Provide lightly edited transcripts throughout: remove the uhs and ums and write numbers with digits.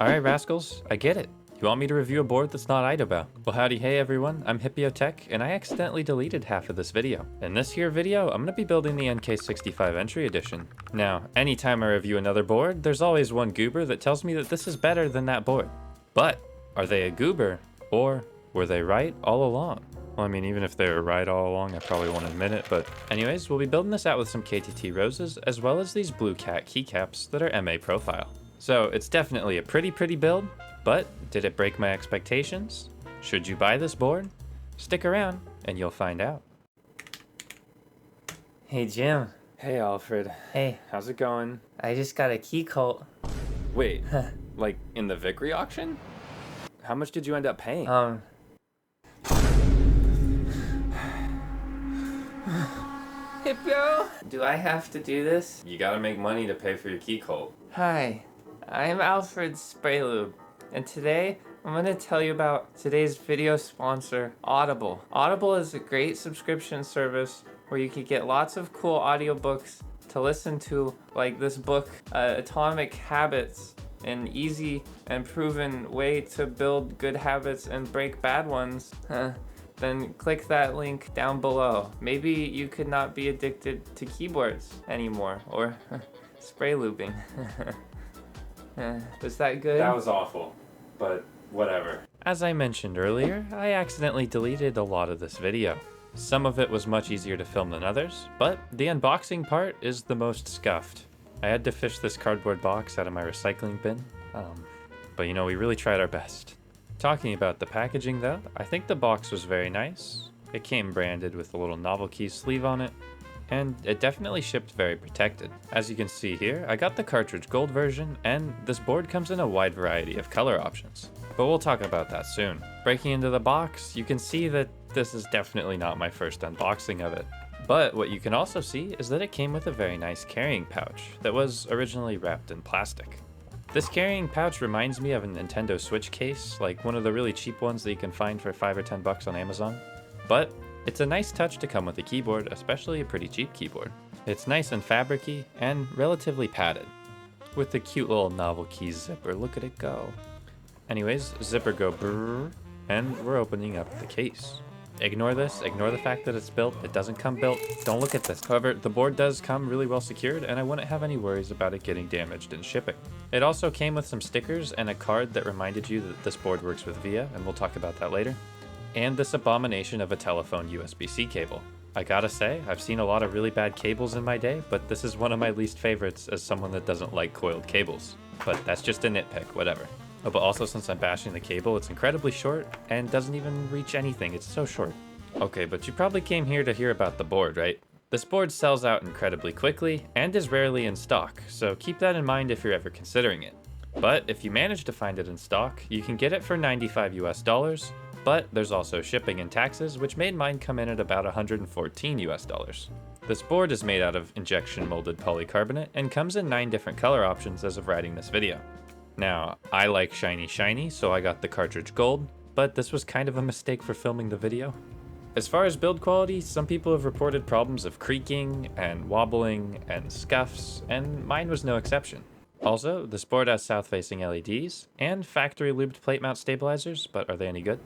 Alright rascals, I get it. You want me to review a board that's not Idobound? Well howdy hey everyone, I'm Hipyo Tech, and I accidentally deleted half of this video. In this here video, I'm gonna be building the NK65 Entry Edition. Now, anytime I review another board, there's always one goober that tells me that this is better than that board. But, are they a goober, or were they right all along? Well, I mean, even if they were right all along, I probably won't admit it, but anyways, we'll be building this out with some KTT Roses, as well as these Blue Cat Keycaps that are MA profile. So, it's definitely a pretty build, but did it break my expectations? Should you buy this board? Stick around, and you'll find out. Hey Jim. Hey Alfred. Hey, How's it going? I just got a key cult. Wait, like in the Vickery auction? How much did you end up paying? Hipyo? Do I have to do this? You gotta make money to pay for your key cult. Hi, I'm Alfred's Spray Lube, and today I'm going to tell you about today's video sponsor, Audible. Audible is a great subscription service where you can get lots of cool audiobooks to listen to, like this book, Atomic Habits, an easy and proven way to build good habits and break bad ones. Then click that link down below. Maybe you could not be addicted to keyboards anymore, or spray lubing. Was that good? That was awful, but whatever. As I mentioned earlier, I accidentally deleted a lot of this video. Some of it was much easier to film than others, but the unboxing part is the most scuffed. I had to fish this cardboard box out of my recycling bin, but you know, we really tried our best. Talking about the packaging though, I think the box was very nice. It came branded with a little Novelkeys sleeve on it, and it definitely shipped very protected. As you can see here, I got the cartridge gold version, and this board comes in a wide variety of color options. But we'll talk about that soon. Breaking into the box, you can see that this is definitely not my first unboxing of it. But what you can also see is that it came with a very nice carrying pouch that was originally wrapped in plastic. This carrying pouch reminds me of a Nintendo Switch case, like one of the really cheap ones that you can find for $5 or $10 on Amazon. But it's a nice touch to come with a keyboard, especially a pretty cheap keyboard. It's nice and fabricy and relatively padded, with the cute little Novelkeys zipper. Look at it go. Anyways, zipper go brrr, and we're opening up the case. Ignore this, ignore the fact that it's built, it doesn't come built, don't look at this. However, the board does come really well secured, and I wouldn't have any worries about it getting damaged in shipping. It also came with some stickers and a card that reminded you that this board works with VIA, and we'll talk about that later. And this abomination of a telephone USB-C cable. I gotta say, I've seen a lot of really bad cables in my day, but this is one of my least favorites as someone that doesn't like coiled cables. But that's just a nitpick, whatever. Oh, but also since I'm bashing the cable, it's incredibly short and doesn't even reach anything, it's so short. Okay, but you probably came here to hear about the board, right? This board sells out incredibly quickly and is rarely in stock, so keep that in mind if you're ever considering it. But if you manage to find it in stock, you can get it for $95 US, but there's also shipping and taxes, which made mine come in at about $114 US. This board is made out of injection molded polycarbonate and comes in 9 different color options as of writing this video. Now, I like shiny, so I got the cartridge gold, but this was kind of a mistake for filming the video. As far as build quality, some people have reported problems of creaking and wobbling and scuffs, and mine was no exception. Also, this board has south-facing LEDs and factory lubed plate mount stabilizers, but are they any good?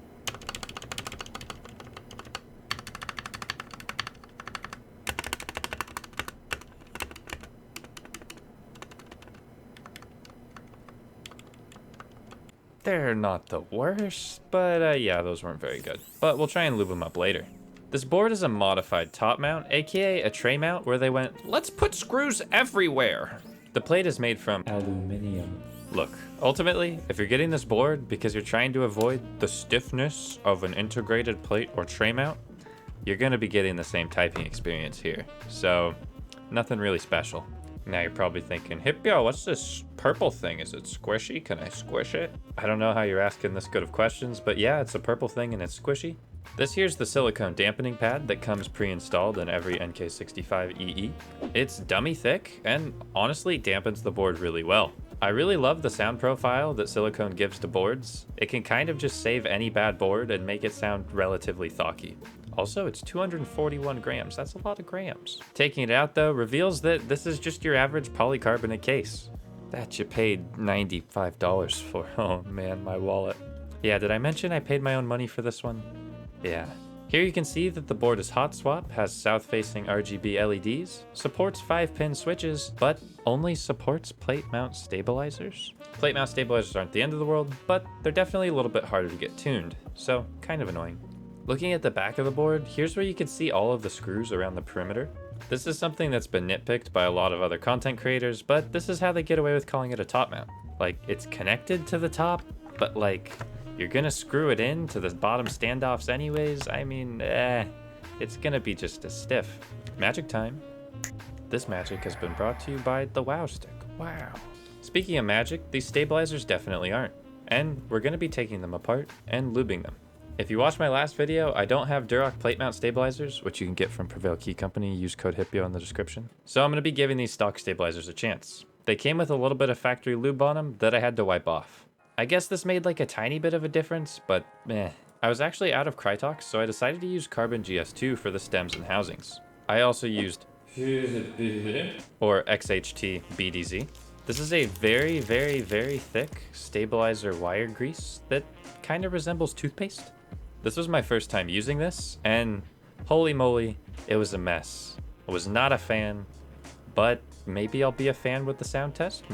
They're not the worst, but yeah, those weren't very good. But we'll try and lube them up later. This board is a modified top mount, aka a tray mount where they went, let's put screws everywhere. The plate is made from aluminum. Look, ultimately, if you're getting this board because you're trying to avoid the stiffness of an integrated plate or tray mount, you're gonna be getting the same typing experience here. So, nothing really special. Now you're probably thinking, Hipyo, what's this purple thing? Is it squishy? Can I squish it? I don't know how you're asking this good of questions, but yeah, it's a purple thing and it's squishy. This here's the silicone dampening pad that comes pre-installed in every NK65 EE. It's dummy thick and honestly dampens the board really well. I really love the sound profile that silicone gives to boards. It can kind of just save any bad board and make it sound relatively thocky. Also, it's 241 grams. That's a lot of grams. Taking it out though reveals that this is just your average polycarbonate case. that you paid $95 for. Oh man, my wallet. Yeah, did I mention I paid my own money for this one? Yeah. Here you can see that the board is hot swap, has south-facing RGB LEDs, supports 5-pin switches, but only supports plate mount stabilizers. Plate mount stabilizers aren't the end of the world, but they're definitely a little bit harder to get tuned, so kind of annoying. Looking at the back of the board, here's where you can see all of the screws around the perimeter. This is something that's been nitpicked by a lot of other content creators, but this is how they get away with calling it a top mount. Like, it's connected to the top, but like, you're gonna screw it in to the bottom standoffs anyways. I mean, it's gonna be just as stiff. Magic time. This magic has been brought to you by the Wow Stick. Wow. Speaking of magic, these stabilizers definitely aren't. And we're gonna be taking them apart and lubing them. If you watched my last video, I don't have Durock plate mount stabilizers, which you can get from Prevail Key Company. Use code Hipyo in the description. So I'm gonna be giving these stock stabilizers a chance. They came with a little bit of factory lube on them that I had to wipe off. I guess this made like a tiny bit of a difference, but meh. I was actually out of Krytox, so I decided to use Carbon GS2 for the stems and housings. I also used or XHT BDZ. This is a very, very, very thick stabilizer wire grease that kind of resembles toothpaste. This was my first time using this, and holy moly, it was a mess. I was not a fan, but maybe I'll be a fan with the sound test.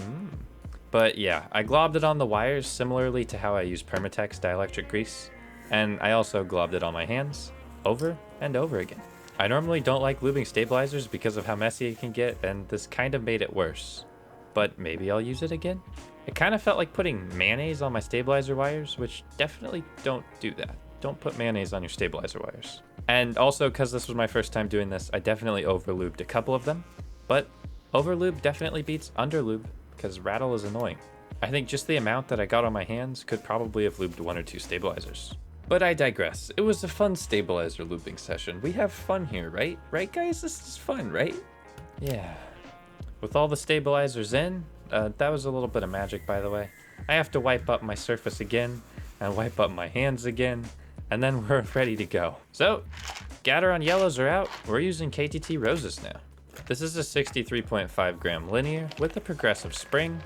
But yeah, I globbed it on the wires similarly to how I use Permatex dielectric grease, and I also globbed it on my hands over and over again. I normally don't like lubing stabilizers because of how messy it can get, and this kind of made it worse. But maybe I'll use it again? It kind of felt like putting mayonnaise on my stabilizer wires, which definitely don't do that. Don't put mayonnaise on your stabilizer wires. And also, because this was my first time doing this, I definitely over-lubed a couple of them, but over-lube definitely beats under-lube, because rattle is annoying. I think just the amount that I got on my hands could probably have lubed 1 or 2 stabilizers. But I digress. It was a fun stabilizer looping session. We have fun here, right? Right, guys? This is fun, right? Yeah. With all the stabilizers in, that was a little bit of magic, by the way. I have to wipe up my surface again, and wipe up my hands again, and then we're ready to go. So, Gateron yellows are out. We're using KTT Roses now. This is a 63.5 gram linear with a progressive spring,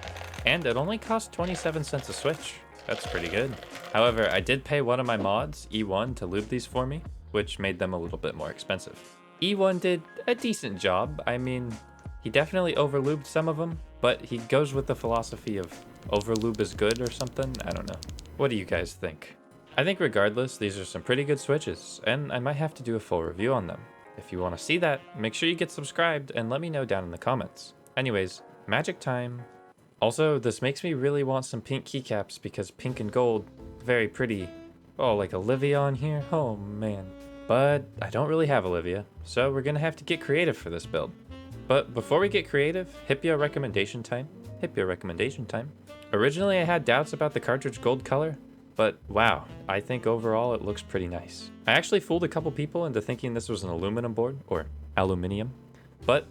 and it only cost 27 cents a switch. That's pretty good. However, I did pay one of my mods, E1, to lube these for me, which made them a little bit more expensive. E1 did a decent job. I mean, he definitely overlubed some of them, but he goes with the philosophy of overlube is good or something. I don't know. What do you guys think? I think regardless, these are some pretty good switches, and I might have to do a full review on them. If you want to see that, make sure you get subscribed and let me know down in the comments. Anyways, magic time. Also, this makes me really want some pink keycaps because pink and gold, very pretty. Oh, like Olivia on here? Oh man. But I don't really have Olivia, so we're gonna have to get creative for this build. But before we get creative, Hipyo recommendation time. Hipyo recommendation time. Originally I had doubts about the cartridge gold color, but wow, I think overall it looks pretty nice. I actually fooled a couple people into thinking this was an aluminum board, or aluminium, but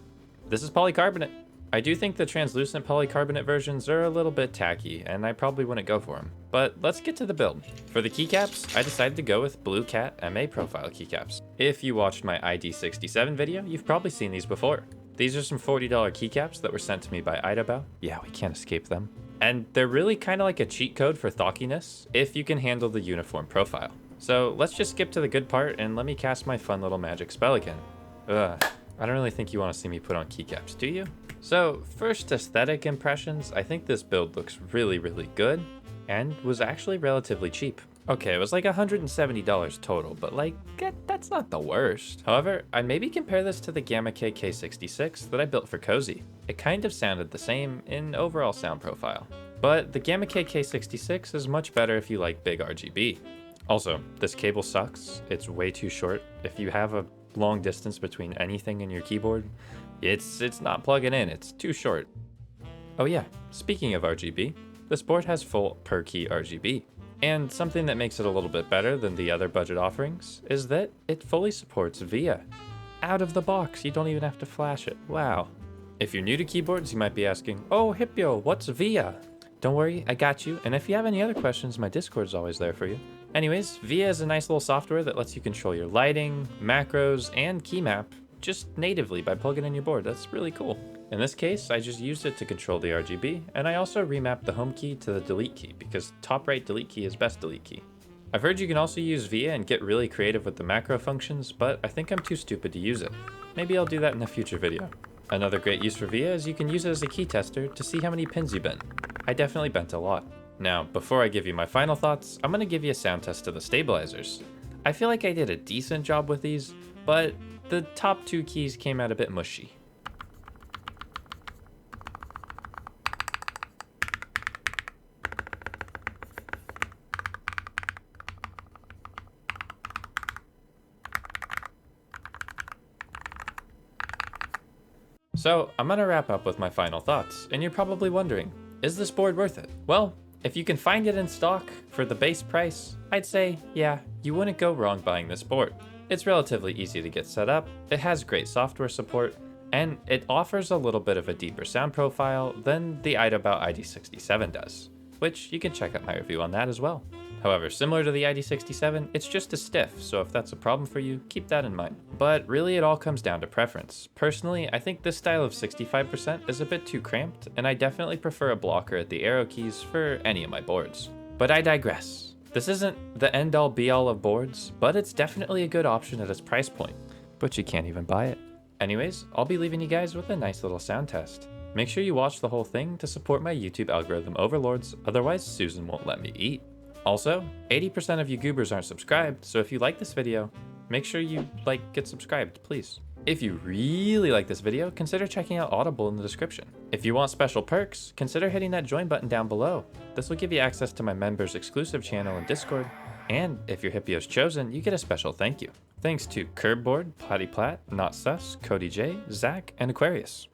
this is polycarbonate. I do think the translucent polycarbonate versions are a little bit tacky, and I probably wouldn't go for them. But let's get to the build. For the keycaps, I decided to go with Blue Cat MA profile keycaps. If you watched my ID67 video, you've probably seen these before. These are some $40 keycaps that were sent to me by Idabao. Yeah, we can't escape them. And they're really kind of like a cheat code for thockiness if you can handle the uniform profile. So let's just skip to the good part and let me cast my fun little magic spell again. I don't really think you want to see me put on keycaps, do you? So first aesthetic impressions, I think this build looks really, really good and was actually relatively cheap. Okay, it was like $170 total, but like, that's not the worst. However, I'd maybe compare this to the Gamma K K66 that I built for Cozy. It kind of sounded the same in overall sound profile. But the Gamma K K66 is much better if you like big RGB. Also, this cable sucks. It's way too short. If you have a long distance between anything in your keyboard, it's not plugging in, it's too short. Oh yeah, speaking of RGB, this board has full per key RGB. And something that makes it a little bit better than the other budget offerings is that it fully supports VIA. Out of the box, you don't even have to flash it. Wow. If you're new to keyboards, you might be asking, oh Hipyo, what's VIA? Don't worry, I got you. And if you have any other questions, my Discord's always there for you. Anyways, VIA is a nice little software that lets you control your lighting, macros, and key map just natively by plugging in your board. That's really cool. In this case, I just used it to control the RGB, and I also remapped the home key to the delete key because top right delete key is best delete key. I've heard you can also use VIA and get really creative with the macro functions, but I think I'm too stupid to use it. Maybe I'll do that in a future video. Another great use for VIA is you can use it as a key tester to see how many pins you bent. I definitely bent a lot. Now, before I give you my final thoughts, I'm going to give you a sound test of the stabilizers. I feel like I did a decent job with these, but the top 2 keys came out a bit mushy. So I'm gonna wrap up with my final thoughts, and you're probably wondering, is this board worth it? Well, if you can find it in stock for the base price, I'd say, yeah, you wouldn't go wrong buying this board. It's relatively easy to get set up, it has great software support, and it offers a little bit of a deeper sound profile than the Idabout ID67 does, which you can check out my review on that as well. However, similar to the ID67, it's just as stiff, so if that's a problem for you, keep that in mind. But really it all comes down to preference. Personally, I think this style of 65% is a bit too cramped, and I definitely prefer a blocker at the arrow keys for any of my boards. But I digress. This isn't the end-all be-all of boards, but it's definitely a good option at its price point. But you can't even buy it. Anyways, I'll be leaving you guys with a nice little sound test. Make sure you watch the whole thing to support my YouTube algorithm overlords, otherwise Susan won't let me eat. Also, 80% of you goobers aren't subscribed, so if you like this video, make sure you get subscribed, please. If you really like this video, consider checking out Audible in the description. If you want special perks, consider hitting that join button down below. This will give you access to my members exclusive channel in Discord, and if your Hipyo's chosen, you get a special thank you. Thanks to Curbboard, Potty Plat, Not Sus, Cody J, Zach, and Aquarius.